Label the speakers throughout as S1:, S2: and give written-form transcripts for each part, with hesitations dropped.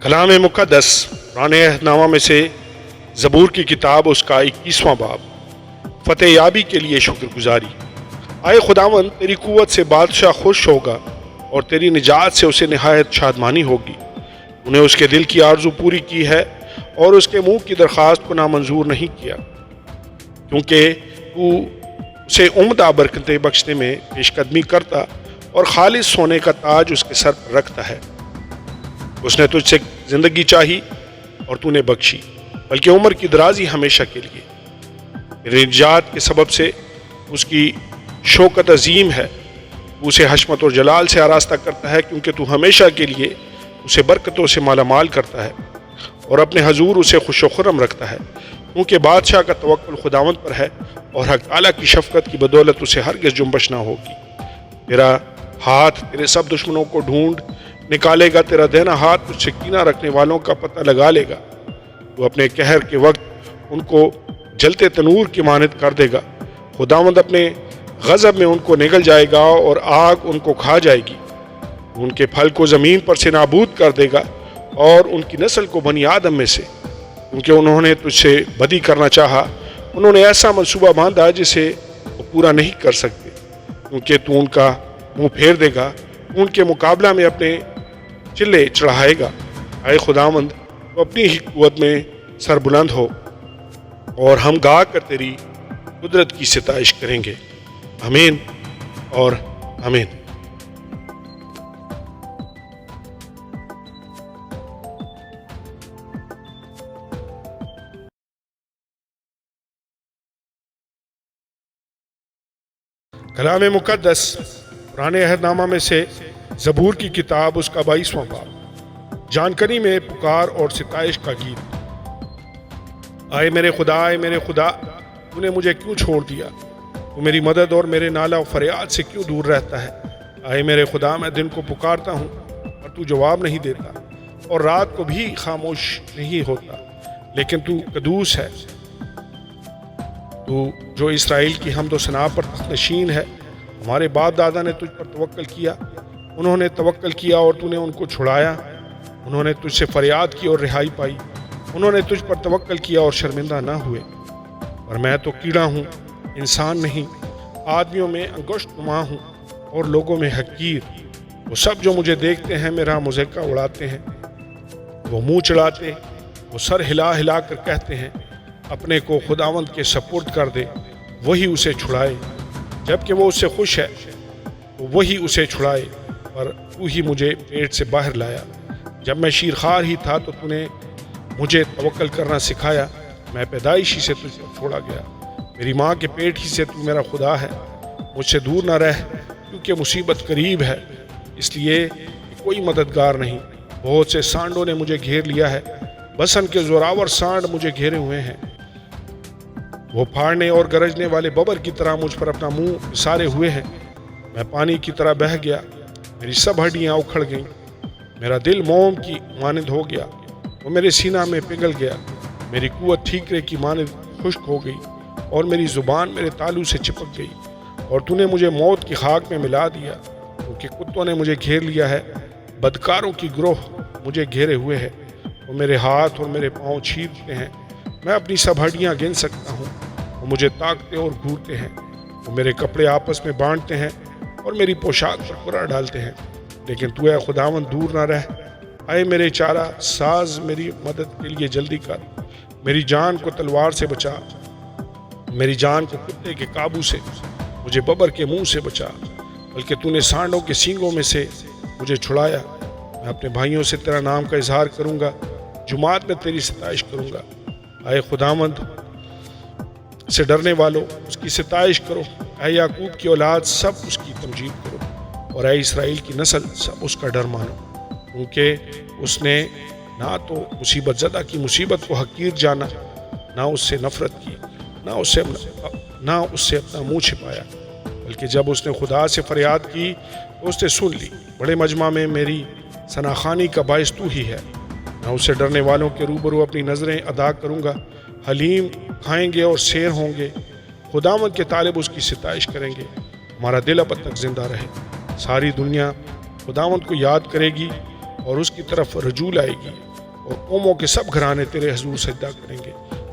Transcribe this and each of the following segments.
S1: کلام مقدس قرآن عہد نامہ میں سے زبور کی کتاب اس کا 21واں باب، فتح یابی کے لیے شکر گزاری۔ آئے خداوند، تیری قوت سے بادشاہ خوش ہوگا اور تیری نجات سے اسے نہایت شادمانی ہوگی۔ انہیں اس کے دل کی آرزو پوری کی ہے اور اس کے منہ کی درخواست کو نامنظور نہیں کیا، کیونکہ تو اسے عمدہ برکتیں بخشنے میں پیش قدمی کرتا اور خالص سونے کا تاج اس کے سر پر رکھتا ہے۔ اس نے تجھ سے زندگی چاہی اور تو نے بخشی، بلکہ عمر کی درازی ہمیشہ کے لیے۔ تیری نجات کے سبب سے اس کی شوکت عظیم ہے، وہ اسے حشمت اور جلال سے آراستہ کرتا ہے، کیونکہ تو ہمیشہ کے لیے اسے برکتوں سے مالا مال کرتا ہے اور اپنے حضور اسے خوش و خرم رکھتا ہے، کیونکہ بادشاہ کا توکل خداوند پر ہے اور حق تعالیٰ کی شفقت کی بدولت اسے ہرگز جنبش نہ ہوگی۔ تیرا ہاتھ تیرے سب دشمنوں کو ڈھونڈ نکالے گا، تیرا دہنا ہاتھ تجھ سے کینہ رکھنے والوں کا پتہ لگا لے گا۔ تو اپنے قہر کے وقت ان کو جلتے تنور کی مانند کر دے گا۔ خداوند اپنے غضب میں ان کو نگل جائے گا اور آگ ان کو کھا جائے گی۔ ان کے پھل کو زمین پر سے نابود کر دے گا اور ان کی نسل کو بنی آدم میں سے، کیونکہ انہوں نے تجھ سے بدی کرنا چاہا۔ انہوں نے ایسا منصوبہ باندھا جسے وہ پورا نہیں کر سکتے، کیونکہ تو ان کا منہ پھیر دے گا، ان کے مقابلہ میں اپنے چلے چڑھائے گا۔ اے خداوند، تو اپنی ہی قوت میں سر بلند ہو اور ہم گا کر تیری قدرت کی ستائش کریں گے۔ آمین اور آمین۔ کلام مقدس قرآن عہد نامہ میں سے زبور کی کتاب اس کا 22واں باب، جانکاری میں پکار اور ستائش کا گیت۔ آئے میرے خدا، تو نے مجھے کیوں چھوڑ دیا؟ تو میری مدد اور میرے نالہ و فریاد سے کیوں دور رہتا ہے؟ آئے میرے خدا، میں دن کو پکارتا ہوں اور تو جواب نہیں دیتا، اور رات کو بھی خاموش نہیں ہوتا، لیکن تو قدوس ہے۔ تو جو اسرائیل کی حمد و ثنا پر تخت نشین ہے، ہمارے باپ دادا نے تجھ پر توکل کیا، انہوں نے توکل کیا اور تو نے ان کو چھڑایا۔ انہوں نے تجھ سے فریاد کی اور رہائی پائی، انہوں نے تجھ پر توکل کیا اور شرمندہ نہ ہوئے۔ اور میں تو کیڑا ہوں، انسان نہیں، آدمیوں میں انگشت نما ہوں اور لوگوں میں حقیر۔ وہ سب جو مجھے دیکھتے ہیں میرا مذاق اڑاتے ہیں، وہ منہ چڑھاتے، وہ سر ہلا ہلا کر کہتے ہیں، اپنے کو خداوند کے سپرد کر دے، وہی اسے چھڑائے۔ جبکہ وہ اس سے خوش ہے تو وہی اسے چھڑائے، پر تو ہی مجھے پیٹ سے باہر لایا۔ جب میں شیرخوار ہی تھا تو تو نے مجھے توکل کرنا سکھایا۔ میں پیدائش ہی سے تجھ پر چھوڑا گیا، میری ماں کے پیٹ ہی سے تو میرا خدا ہے۔ مجھ سے دور نہ رہ، کیونکہ مصیبت قریب ہے، اس لیے کہ کوئی مددگار نہیں۔ بہت سے سانڈوں نے مجھے گھیر لیا ہے، بسن کے زوراور سانڈ مجھے گھیرے ہوئے ہیں۔ وہ پھاڑنے اور گرجنے والے ببر کی طرح مجھ پر اپنا منہ پسارے ہوئے ہیں۔ میں پانی کی طرح بہہ گیا، میری سب ہڈیاں اکھڑ گئیں، میرا دل موم کی مانند ہو گیا، وہ میرے سینہ میں پگھل گیا۔ میری قوت ٹھیکرے کی مانند خشک ہو گئی اور میری زبان میرے تالو سے چپک گئی۔ اور تو نے مجھے موت کی خاک میں ملا دیا، کیونکہ کتوں نے مجھے گھیر لیا ہے، بدکاروں کی گروہ مجھے گھیرے ہوئے ہے۔ وہ میرے ہاتھ اور میرے پاؤں چھیدتے ہیں، میں اپنی سب ہڈیاں گن سکتا ہوں۔ وہ مجھے تاکتے اور گھورتے ہیں، وہ میرے کپڑے آپس میں بانٹتے ہیں اور میری پوشاک پر قرعہ ڈالتے ہیں۔ لیکن تو اے خداوند دور نہ رہ، اے میرے چارہ ساز، میری مدد کے لیے جلدی کر۔ میری جان کو تلوار سے بچا، میری جان کو کتے کے قابو سے، مجھے ببر کے منہ سے بچا، بلکہ تو نے سانڈوں کے سینگوں میں سے مجھے چھڑایا۔ میں اپنے بھائیوں سے تیرا نام کا اظہار کروں گا، جماعت میں تیری ستائش کروں گا۔ اے خداوند سے ڈرنے والو، اس کی ستائش کرو، اے یعقوب کی اولاد سب اس کی تمجید کرو، اور اے اسرائیل کی نسل سب اس کا ڈر مانو، کیونکہ اس نے نہ تو مصیبت زدہ کی مصیبت کو حقیر جانا، نہ اس سے نفرت کی، نہ اس سے اپنا منہ چھپایا، بلکہ جب اس نے خدا سے فریاد کی تو اس نے سن لی۔ بڑے مجمع میں میری ثناخوانی کا باعث تو ہی ہے۔ میں اس سے ڈرنے والوں کے روبرو اپنی نظریں ادا کروں گا، حلیم کھائیں گے اور سیر ہوں گے، خداوند کے طالب اس کی ستائش کریں گے۔ ہمارا دل اب تک زندہ رہے، ساری دنیا خداوند کو یاد کرے گی اور اس کی طرف رجوع لائے گی۔ اور قوموں کے سب گھرانے تیرے حضور سجدہ کریں گے،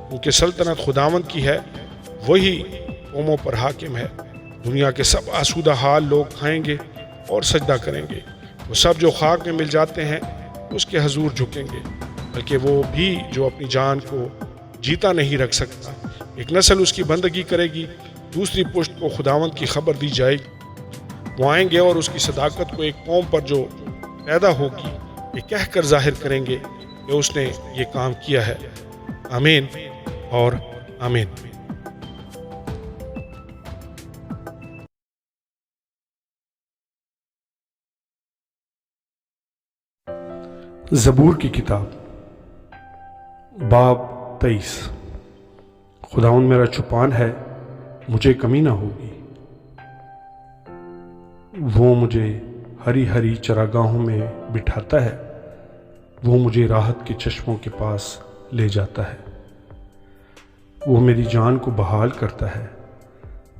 S1: کیونکہ سلطنت خداوند کی ہے، وہی قوموں پر حاکم ہے۔ دنیا کے سب آسودہ حال لوگ کھائیں گے اور سجدہ کریں گے۔ وہ سب جو خاک میں مل جاتے ہیں اس کے حضور جھکیں گے، بلکہ وہ بھی جو اپنی جان کو جیتا نہیں رکھ سکتا۔ ایک نسل اس کی بندگی کرے گی، دوسری پشت کو خداوند کی خبر دی جائے گی۔ وہ آئیں گے اور اس کی صداقت کو ایک قوم پر جو پیدا ہوگی یہ کہہ کر ظاہر کریں گے کہ اس نے یہ کام کیا ہے۔ آمین اور آمین۔
S2: زبور کی کتاب باب 23۔ خداوند میرا چھپان ہے، مجھے کمی نہ ہوگی۔ وہ مجھے ہری ہری چراگاہوں میں بٹھاتا ہے، وہ مجھے راحت کے چشموں کے پاس لے جاتا ہے۔ وہ میری جان کو بحال کرتا ہے،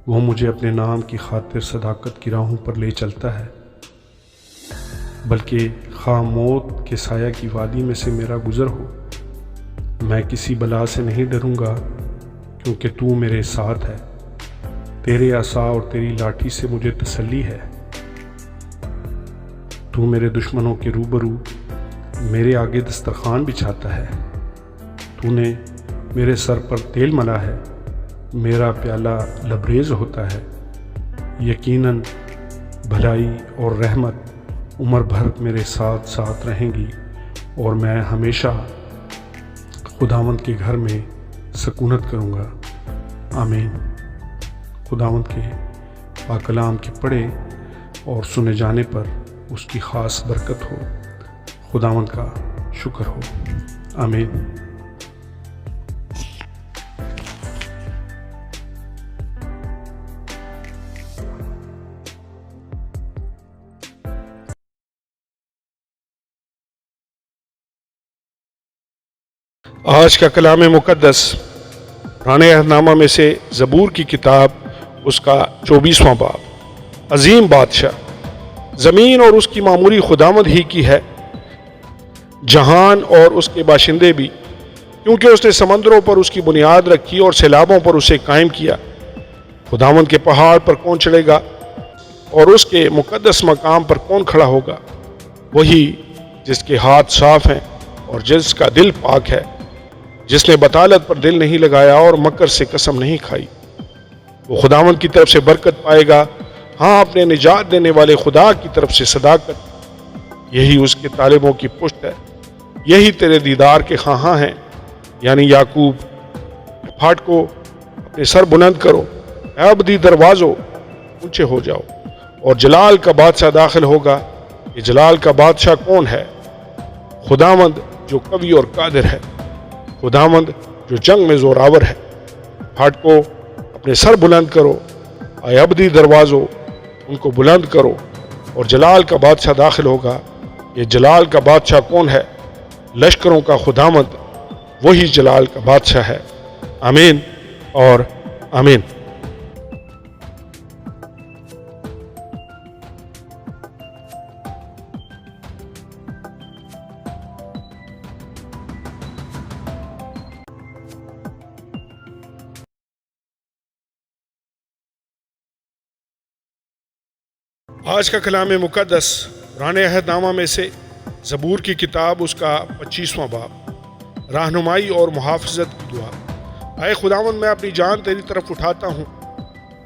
S2: وہ مجھے اپنے نام کی خاطر صداقت کی راہوں پر لے چلتا ہے۔ بلکہ خواہ موت کے سایہ کی وادی میں سے میرا گزر ہو، میں کسی بلا سے نہیں ڈروں گا، کیونکہ تو میرے ساتھ ہے۔ تیرے عصا اور تیری لاٹھی سے مجھے تسلی ہے۔ تو میرے دشمنوں کے روبرو میرے آگے دسترخوان بچھاتا ہے۔ تو نے میرے سر پر تیل ملا ہے، میرا پیالہ لبریز ہوتا ہے۔ یقیناً بھلائی اور رحمت عمر بھر میرے ساتھ ساتھ رہیں گی، اور میں ہمیشہ خداوند کے گھر میں سکونت کروں گا۔ آمین۔ خداوند کے پاک کلام کے پڑھے اور سنے جانے پر اس کی خاص برکت ہو۔ خداوند کا شکر ہو۔ آمین۔
S1: آج کا کلام مقدس پرانے عہد نامہ میں سے زبور کی کتاب اس کا 24واں باب۔ عظیم بادشاہ، زمین اور اس کی معموری خداوند ہی کی ہے، جہان اور اس کے باشندے بھی، کیونکہ اس نے سمندروں پر اس کی بنیاد رکھی اور سیلابوں پر اسے قائم کیا۔ خداوند کے پہاڑ پر کون چڑھے گا اور اس کے مقدس مقام پر کون کھڑا ہوگا؟ وہی جس کے ہاتھ صاف ہیں اور جس کا دل پاک ہے، جس نے بطالت پر دل نہیں لگایا اور مکر سے قسم نہیں کھائی۔ وہ خداوند کی طرف سے برکت پائے گا، ہاں اپنے نجات دینے والے خدا کی طرف سے صداقت۔ یہی اس کے طالبوں کی پشت ہے، یہی تیرے دیدار کے خواہاں ہیں، یعنی یعقوب۔ پھاٹکو اپنے سر بلند کرو، اے ابدی دروازو اونچے ہو جاؤ، اور جلال کا بادشاہ داخل ہوگا۔ یہ جلال کا بادشاہ کون ہے؟ خداوند جو قوی اور قادر ہے، خداوند جو جنگ میں زوراور ہے۔ پھاٹکو اپنے سر بلند کرو، اے ابدی دروازو ان کو بلند کرو، اور جلال کا بادشاہ داخل ہوگا۔ یہ جلال کا بادشاہ کون ہے؟ لشکروں کا خداوند، وہی جلال کا بادشاہ ہے۔ آمین اور آمین۔ آج کا کلام مقدس پرانے عہد نامہ میں سے زبور کی کتاب اس کا 25واں باب۔ رہنمائی اور محافظت کی دعا۔ اے خداوند، میں اپنی جان تیری طرف اٹھاتا ہوں۔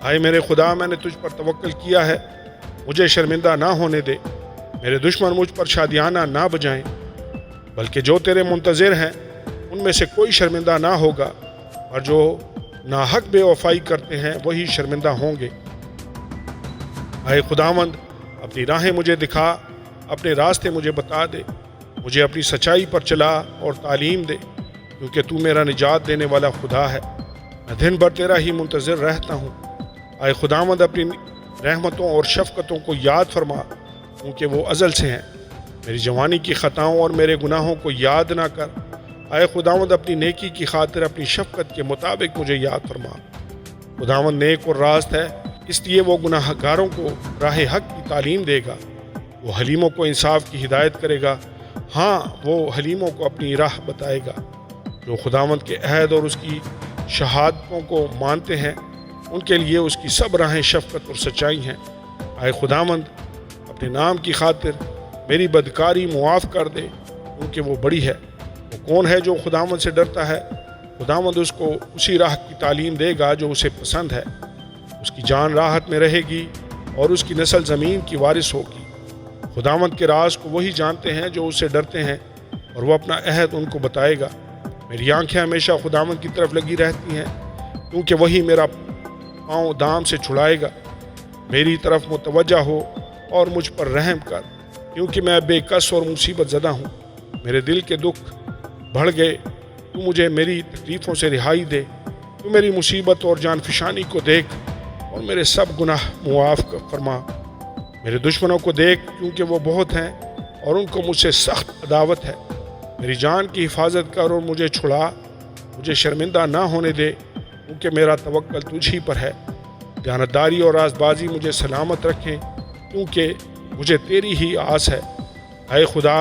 S1: اے میرے خدا، میں نے تجھ پر توکل کیا ہے، مجھے شرمندہ نہ ہونے دے۔ میرے دشمن مجھ پر شادیانہ نہ بجائیں، بلکہ جو تیرے منتظر ہیں ان میں سے کوئی شرمندہ نہ ہوگا، اور جو ناحق بے وفائی کرتے ہیں وہی شرمندہ ہوں گے۔ اے خداوند، اپنی راہیں مجھے دکھا، اپنے راستے مجھے بتا دے، مجھے اپنی سچائی پر چلا اور تعلیم دے، کیونکہ تو میرا نجات دینے والا خدا ہے۔ میں دن بھر تیرا ہی منتظر رہتا ہوں۔ اے خداوند، اپنی رحمتوں اور شفقتوں کو یاد فرما، کیونکہ وہ ازل سے ہیں۔ میری جوانی کی خطاؤں اور میرے گناہوں کو یاد نہ کر۔ اے خداوند، اپنی نیکی کی خاطر اپنی شفقت کے مطابق مجھے یاد فرما۔ خداوند نیک اور راست ہے، اس لیے وہ گناہ گاروں کو راہ حق کی تعلیم دے گا۔ وہ حلیموں کو انصاف کی ہدایت کرے گا ہاں وہ حلیموں کو اپنی راہ بتائے گا، جو خداوند کے عہد اور اس کی شہادتوں کو مانتے ہیں ان کے لیے اس کی سب راہیں شفقت اور سچائی ہیں۔ اے خداوند اپنے نام کی خاطر میری بدکاری معاف کر دے، کیونکہ وہ بڑی ہے۔ وہ کون ہے جو خداوند سے ڈرتا ہے؟ خداوند اس کو اسی راہ کی تعلیم دے گا جو اسے پسند ہے۔ اس کی جان راحت میں رہے گی اور اس کی نسل زمین کی وارث ہوگی۔ خداوند کے راز کو وہی جانتے ہیں جو اس سے ڈرتے ہیں، اور وہ اپنا عہد ان کو بتائے گا۔ میری آنکھیں ہمیشہ خداوند کی طرف لگی رہتی ہیں، کیونکہ وہی میرا پاؤں دام سے چھڑائے گا۔ میری طرف متوجہ ہو اور مجھ پر رحم کر، کیونکہ میں بے کس اور مصیبت زدہ ہوں۔ میرے دل کے دکھ بڑھ گئے، تو مجھے میری تکلیفوں سے رہائی دے۔ تو میری مصیبت اور جان فشانی کو دیکھ اور میرے سب گناہ معاف فرما۔ میرے دشمنوں کو دیکھ، کیونکہ وہ بہت ہیں اور ان کو مجھ سے سخت عداوت ہے۔ میری جان کی حفاظت کر اور مجھے چھڑا، مجھے شرمندہ نہ ہونے دے، کیونکہ میرا توکل تجھ ہی پر ہے۔ دیانتداری اور راز بازی مجھے سلامت رکھیں، کیونکہ مجھے تیری ہی آس ہے۔ اے خدا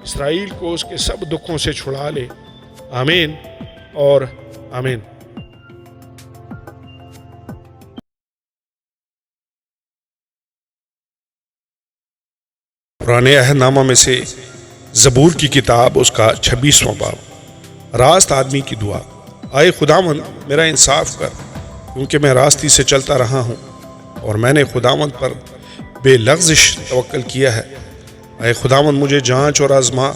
S1: اسرائیل کو اس کے سب دکھوں سے چھڑا لے۔ آمین اور آمین۔
S2: پرانے عہد نامہ میں سے زبور کی کتاب، اس کا 26واں باب۔ راست آدمی کی دعا۔ اے خداوند میرا انصاف کر، کیونکہ میں راستی سے چلتا رہا ہوں اور میں نے خداوند پر بے لغزش توکل کیا ہے۔ اے خداوند مجھے جانچ اور آزما،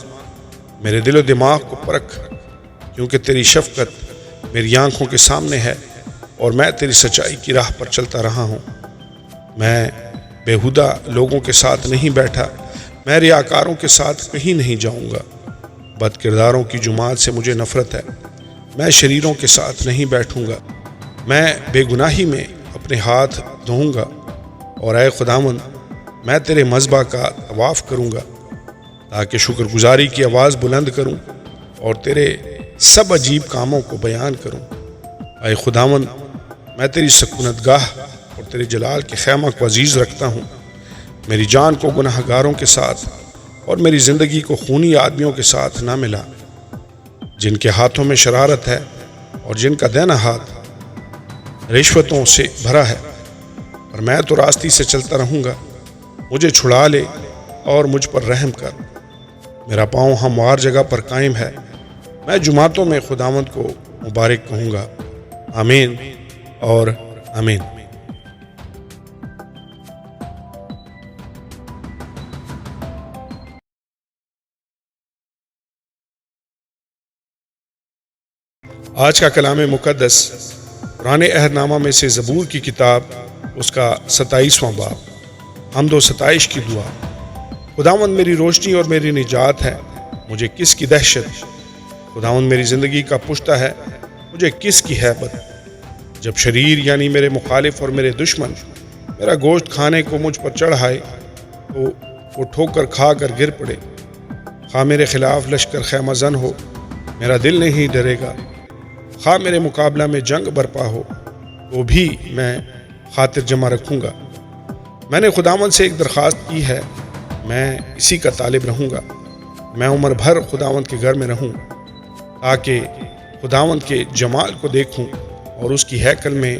S2: میرے دل و دماغ کو پرکھ، کیونکہ تیری شفقت میری آنکھوں کے سامنے ہے اور میں تیری سچائی کی راہ پر چلتا رہا ہوں۔ میں بےہودہ لوگوں کے ساتھ نہیں بیٹھا، میں ریاکاروں کے ساتھ کہیں نہیں جاؤں گا۔ بد کرداروں کی جماعت سے مجھے نفرت ہے، میں شریروں کے ساتھ نہیں بیٹھوں گا۔ میں بے گناہی میں اپنے ہاتھ دھوؤں گا، اور اے خداوند میں تیرے مذبح کا طواف کروں گا، تاکہ شکر گزاری کی آواز بلند کروں اور تیرے سب عجیب کاموں کو بیان کروں۔ اے خداوند میں تیری سکونت گاہ اور تیرے جلال کے خیمہ کو عزیز رکھتا ہوں۔ میری جان کو گناہ گاروں کے ساتھ اور میری زندگی کو خونی آدمیوں کے ساتھ نہ ملا، جن کے ہاتھوں میں شرارت ہے اور جن کا دائنا ہاتھ رشوتوں سے بھرا ہے۔ اور میں تو راستی سے چلتا رہوں گا، مجھے چھڑا لے اور مجھ پر رحم کر۔ میرا پاؤں ہموار جگہ پر قائم ہے، میں جماعتوں میں خداوند کو مبارک کہوں گا۔ آمین اور آمین۔ آج کا کلام مقدس پرانے عہد نامہ میں سے زبور کی کتاب، اس کا 27واں باب۔ حمد و ستائش کی دعا۔ خداوند میری روشنی اور میری نجات ہے، مجھے کس کی دہشت؟ خداوند میری زندگی کا پشتہ ہے، مجھے کس کی ہیبت؟ جب شریر یعنی میرے مخالف اور میرے دشمن میرا گوشت کھانے کو مجھ پر چڑھائے، تو وہ ٹھوکر کھا کر گر پڑے۔ خواہ میرے خلاف لشکر خیمہ زن ہو، میرا دل نہیں ڈرے گا۔ خواہ میرے مقابلہ میں جنگ برپا ہو، تو بھی میں خاطر جمع رکھوں گا۔ میں نے خداوند سے ایک درخواست کی ہے، میں اسی کا طالب رہوں گا۔ میں عمر بھر خداوند کے گھر میں رہوں، تاکہ خداوند کے جمال کو دیکھوں اور اس کی ہیکل میں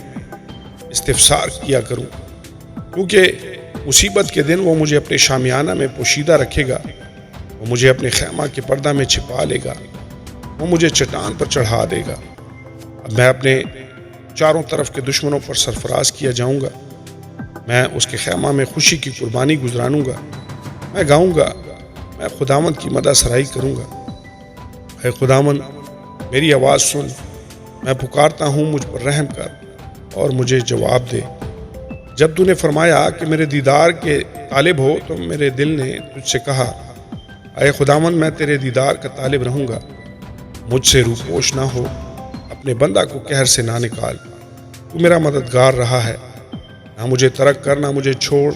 S2: استفسار کیا کروں، کیونکہ مصیبت کے دن وہ مجھے اپنے شامیانہ میں پوشیدہ رکھے گا۔ وہ مجھے اپنے خیمہ کے پردہ میں چھپا لے گا، وہ مجھے چٹان پر چڑھا دے گا۔ اب میں اپنے چاروں طرف کے دشمنوں پر سرفراز کیا جاؤں گا۔ میں اس کے خیمہ میں خوشی کی قربانی گزرانوں گا۔ میں گاؤں گا، میں خداوند کی مدح سرائی کروں گا۔ اے خداوند میری آواز سن، میں پکارتا ہوں، مجھ پر رحم کر اور مجھے جواب دے۔ جب تو نے فرمایا کہ میرے دیدار کے طالب ہو، تو میرے دل نے تجھ سے کہا، اے خداوند میں تیرے دیدار کا طالب رہوں گا۔ مجھ سے روپوش نہ ہو، اپنے بندہ کو قہر سے نہ نکال۔ تو میرا مددگار رہا ہے، نہ مجھے ترک کر، نہ مجھے چھوڑ،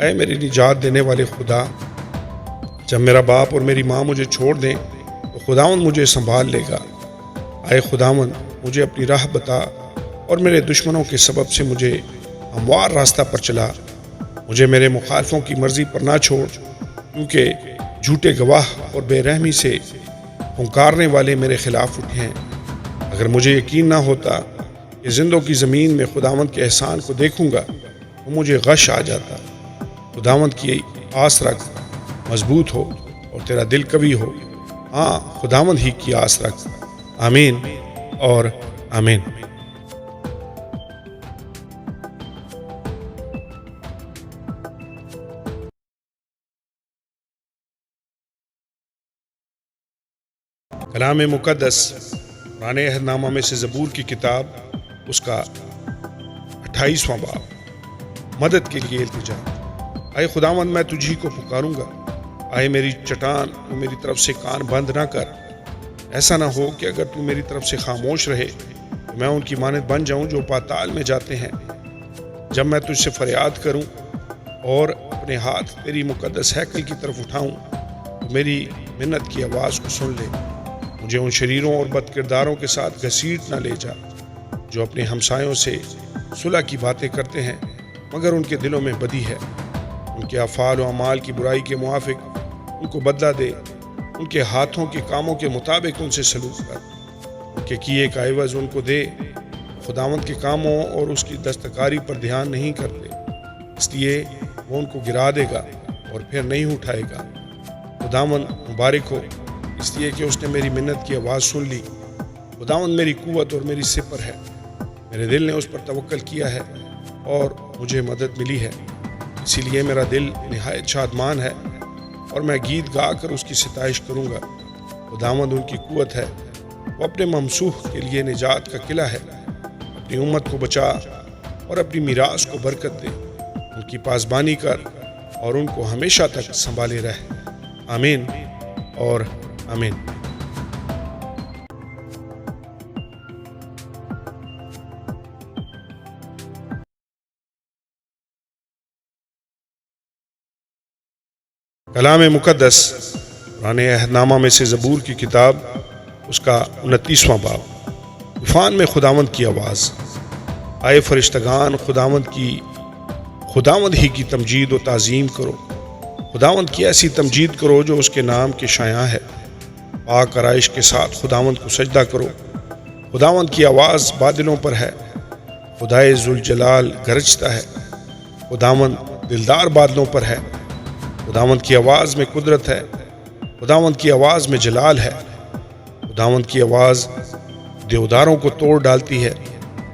S2: اے میری نجات دینے والے خدا۔ جب میرا باپ اور میری ماں مجھے چھوڑ دیں، تو خداوند مجھے سنبھال لے گا۔ اے خداوند مجھے اپنی راہ بتا اور میرے دشمنوں کے سبب سے مجھے ہموار راستہ پر چلا۔ مجھے میرے مخالفوں کی مرضی پر نہ چھوڑ، کیونکہ
S1: جھوٹے گواہ اور بے رحمی سے پھنکارنے والے میرے خلاف اٹھے ہیں۔ اگر مجھے یقین نہ ہوتا کہ زندوں کی زمین میں خداوند کے احسان کو دیکھوں گا تو مجھے غش آ جاتا۔ خداوند کی آس رکھ، مضبوط ہو اور تیرا دل قوی ہو۔ ہاں، خداوند ہی کی آس رکھ۔ آمین اور آمین۔ کلام مقدس پرانے عہد نامہ میں سے زبور کی کتاب، اس کا 28واں باب، مدد کے لیے التجا۔ اے خداوند، میں تجھی کو پکاروں گا۔ اے میری چٹان، تو میری طرف سے کان بند نہ کر۔ ایسا نہ ہو کہ اگر تو میری طرف سے خاموش رہے تو میں ان کی مانند بن جاؤں جو پاتال میں جاتے ہیں۔ جب میں تجھ سے فریاد کروں اور اپنے ہاتھ تیری مقدس ہیکل کی طرف اٹھاؤں تو میری منت کی آواز کو سن لے۔ مجھے ان شریروں اور بد کرداروں کے ساتھ گھسیٹ نہ لے جا جو اپنے ہمسایوں سے صلح کی باتیں کرتے ہیں مگر ان کے دلوں میں بدی ہے۔ ان کے افعال و اعمال کی برائی کے موافق ان کو بدلہ دے، ان کے ہاتھوں کے کاموں کے مطابق ان سے سلوک کر، ان کے کیے کا عوض ان کو دے۔ خداوند کے کاموں اور اس کی دستکاری پر دھیان نہیں کرتے، اس لیے وہ ان کو گرا دے گا اور پھر نہیں اٹھائے گا۔ خداوند مبارک ہو، اس لیے کہ اس نے میری منت کی آواز سن لی۔ خداوند میری قوت اور میری سپر ہے، میرے دل نے اس پر توکل کیا ہے اور مجھے مدد ملی ہے۔ اسی لیے میرا دل نہایت شادمان ہے اور میں گیت گا کر اس کی ستائش کروں گا۔ خداوند ان کی قوت ہے، وہ اپنے ممسوح کے لیے نجات کا قلعہ ہے۔ اپنی امت کو بچا اور اپنی میراث کو برکت دے، ان کی پاسبانی کر اور ان کو ہمیشہ تک سنبھالے رہ۔ آمین اور آمین۔ کلام مقدس پرانے عہد نامہ میں سے زبور کی کتاب، اس کا 29واں باب، طوفان میں خداوند کی آواز۔ اے فرشتگان، خداوند ہی کی تمجید و تعظیم کرو۔ خداوند کی ایسی تمجید کرو جو اس کے نام کے شایع ہے۔ پاک آرائش کے ساتھ خداوند کو سجدہ کرو۔ خداوند کی آواز بادلوں پر ہے، خدائے ذوالجلال گرجتا ہے۔ خداوند دلدار بادلوں پر ہے، خداوند کی آواز میں قدرت ہے، خداوند کی آواز میں جلال ہے۔ خداوند کی آواز دیوداروں کو توڑ ڈالتی ہے،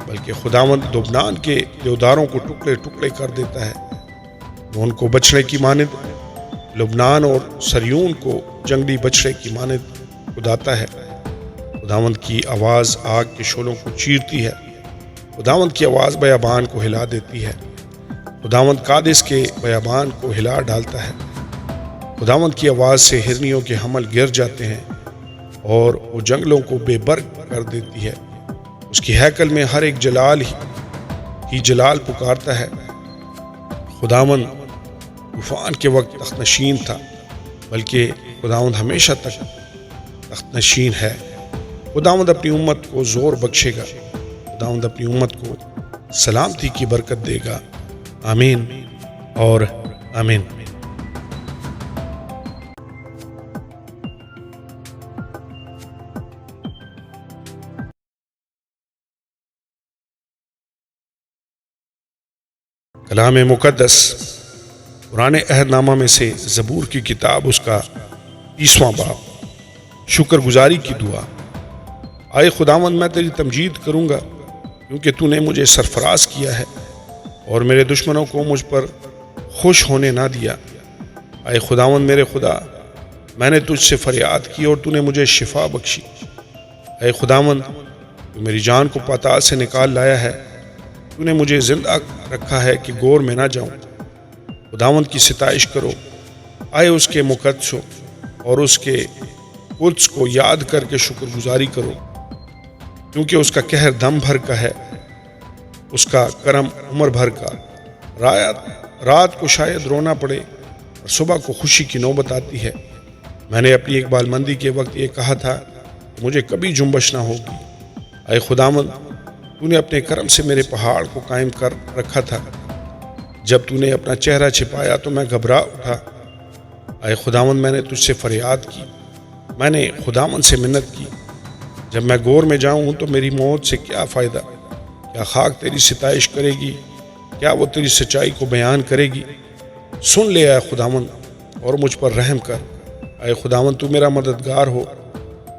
S1: بلکہ خداوند لبنان کے دیوداروں کو ٹکڑے ٹکڑے کر دیتا ہے۔ وہ ان کو بچڑے کی مانند، لبنان اور سریون کو جنگلی بچڑے کی مانند کھداتا ہے۔ خداوند کی آواز آگ کے شعلوں کو چیرتی ہے، خداوند کی آواز بیابان کو ہلا دیتی ہے۔ خداوند قادس کے بیابان کو ہلا ڈالتا ہے۔ خداوند کی آواز سے ہرنیوں کے حمل گر جاتے ہیں اور وہ جنگلوں کو بے برگ کر دیتی ہے۔ اس کی ہیکل میں ہر ایک جلال ہی جلال پکارتا ہے۔ خداوند طوفان کے وقت تخت نشین تھا، بلکہ خداوند ہمیشہ تک تخت نشین ہے۔ خداوند اپنی امت کو زور بخشے گا، خداوند اپنی امت کو سلامتی کی برکت دے گا۔ آمین اور آمین۔ کلام مقدس پرانے عہد نامہ میں سے زبور کی کتاب، اس کا 30واں باب، شکر گزاری کی دعا۔ اے خداوند، میں تیری تمجید کروں گا کیونکہ تو نے مجھے سرفراز کیا ہے اور میرے دشمنوں کو مجھ پر خوش ہونے نہ دیا۔ اے خداوند میرے خدا، میں نے تجھ سے فریاد کی اور تو نے مجھے شفا بخشی۔ اے خداوند، تو میری جان کو پاتال سے نکال لایا ہے، تو نے مجھے زندہ رکھا ہے کہ گور میں نہ جاؤں۔ خداوند کی ستائش کرو، آئے اس کے مقدسوں اور اس کے قدس کو یاد کر کے شکر گزاری کرو، کیونکہ اس کا قہر دم بھر کا ہے، اس کا کرم عمر بھر کا۔ رات کو شاید رونا پڑے اور صبح کو خوشی کی نوبت آتی ہے۔ میں نے اپنی اقبال مندی کے وقت یہ کہا تھا کہ مجھے کبھی جنبش نہ ہوگی۔ اے خداوند، تو نے اپنے کرم سے میرے پہاڑ کو قائم کر رکھا تھا۔ جب تو نے اپنا چہرہ چھپایا تو میں گھبرا اٹھا۔ اے خداوند میں نے تجھ سے فریاد کی، میں نے خداوند سے منت کی، جب میں گور میں جاؤں تو میری موت سے کیا فائدہ؟ کیا خاک تیری ستائش کرے گی؟ کیا وہ تیری سچائی کو بیان کرے گی؟ سن لے اے خداوند اور مجھ پر رحم کر۔ اے خداوند تو میرا مددگار ہو،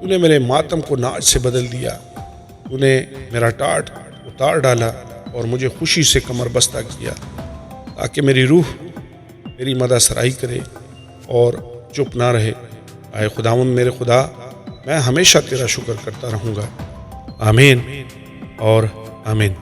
S1: تو نے میرے ماتم کو ناز سے بدل دیا، تو نے میرا ٹاٹ اتار ڈالا اور مجھے خوشی سے کمر بستہ کیا، تاکہ میری روح تیری مدح سرائی کرے اور چپ نہ رہے۔ اے خداوند میرے خدا، میں ہمیشہ تیرا شکر کرتا رہوں گا۔ آمین اور آمین۔